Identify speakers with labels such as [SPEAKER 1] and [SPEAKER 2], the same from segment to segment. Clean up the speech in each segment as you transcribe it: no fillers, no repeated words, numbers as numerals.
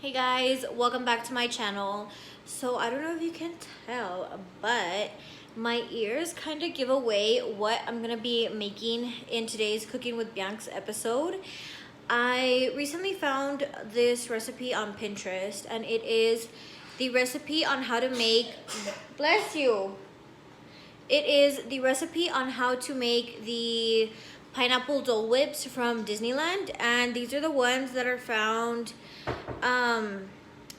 [SPEAKER 1] Hey guys, welcome back to my channel. So I don't know if you can tell, but my ears kind of give away what I'm gonna be making in today's Cooking with Bianca's episode. I recently found this recipe on Pinterest, and it is the recipe on how to make, bless you. It is the recipe on how to make the pineapple Dole Whips from Disneyland, and these are the ones that are found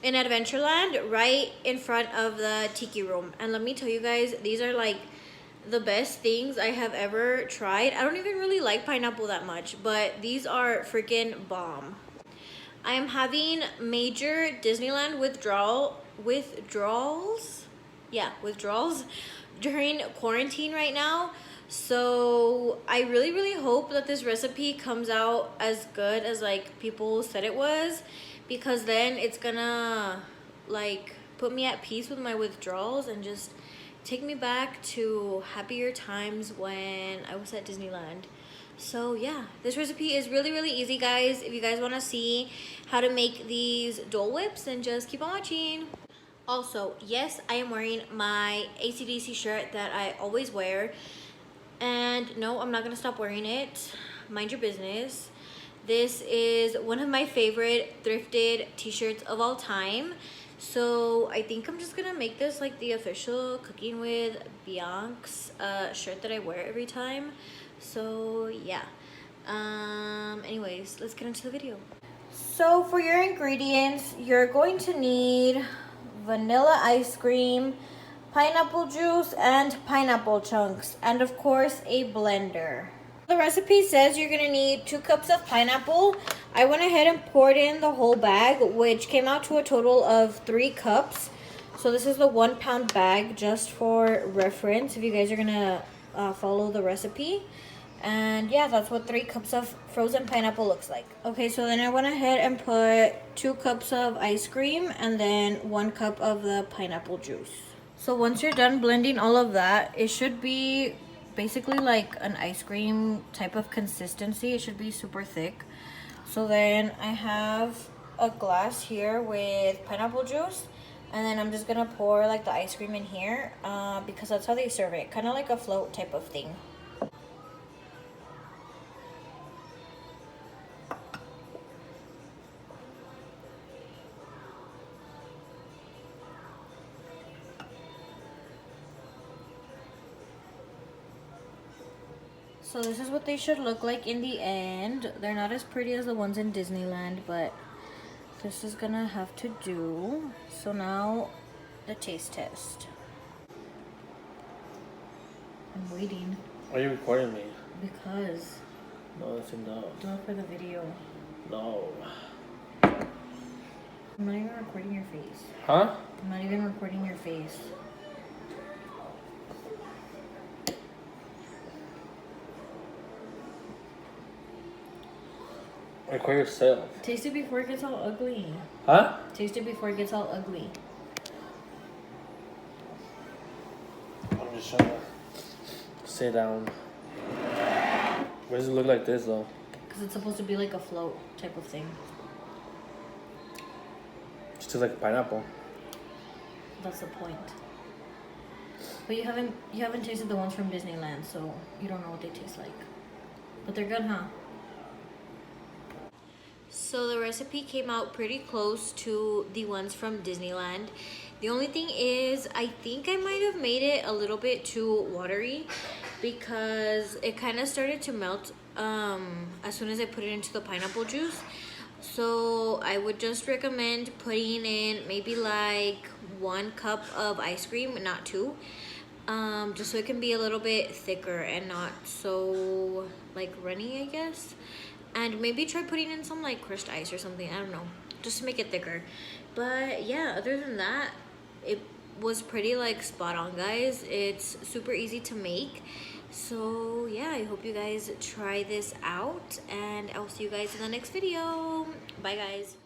[SPEAKER 1] in Adventureland right in front of the tiki room. And let me tell you guys, these are like the best things I have ever tried. I don't even really like pineapple that much, but these are freaking bomb. I am having major Disneyland withdrawals during quarantine right now. So I really hope that this recipe comes out as good as like people said it was, because then it's gonna like put me at peace with my withdrawals and just take me back to happier times when I was at Disneyland. So yeah, this recipe is really easy, guys. If you guys want to see how to make these Dole Whips, then just keep on watching. Also, yes, I am wearing my AC/DC shirt that I always wear. And no, I'm not gonna stop wearing it. Mind your business. This is one of my favorite thrifted t-shirts of all time. So I think I'm just gonna make this like the official Cooking with Bianca's shirt that I wear every time. So yeah. Anyways, let's get into the video. So for your ingredients, you're going to need vanilla ice cream, pineapple juice, and pineapple chunks, and of course a blender. The recipe says you're gonna need 2 cups of pineapple. I went ahead and poured in the whole bag, which came out to a total of 3 cups. So this is the 1 pound bag, just for reference if you guys are gonna follow the recipe. And yeah, that's what 3 cups of frozen pineapple looks like. Okay, so then I went ahead and put 2 cups of ice cream and then 1 cup of the pineapple juice. So once you're done blending all of that, it should be basically like an ice cream type of consistency. It should be super thick. So then I have a glass here with pineapple juice, and then I'm just gonna pour like the ice cream in here because that's how they serve it, kind of like a float type of thing. So this is what they should look like in the end. They're not as pretty as the ones in Disneyland, but this is gonna have to do. So now the taste test. I'm waiting.
[SPEAKER 2] Why are you recording me?
[SPEAKER 1] Because.
[SPEAKER 2] No, that's enough.
[SPEAKER 1] Do it for the video.
[SPEAKER 2] No.
[SPEAKER 1] I'm not even recording your face.
[SPEAKER 2] Huh?
[SPEAKER 1] I'm not even recording your face.
[SPEAKER 2] Record yourself.
[SPEAKER 1] Taste it before it gets all ugly.
[SPEAKER 2] Huh?
[SPEAKER 1] Taste it before it gets all ugly.
[SPEAKER 2] I'm just trying to sit down. Why does it look like this though?
[SPEAKER 1] Because it's supposed to be like a float type of thing.
[SPEAKER 2] It tastes like pineapple.
[SPEAKER 1] That's the point. But you haven't tasted the ones from Disneyland, so you don't know what they taste like. But they're good, huh? So the recipe came out pretty close to the ones from Disneyland. The only thing is, I think I might have made it a little bit too watery because it kind of started to melt as soon as I put it into the pineapple juice. So I would just recommend putting in maybe like 1 cup of ice cream, not 2. Just so it can be a little bit thicker and not so like runny, I guess. And maybe try putting in some like crushed ice or something, I don't know, just to make it thicker. But yeah, other than that, it was pretty like spot on, guys. It's super easy to make. So yeah, I hope you guys try this out, and I'll see you guys in the next video. Bye guys.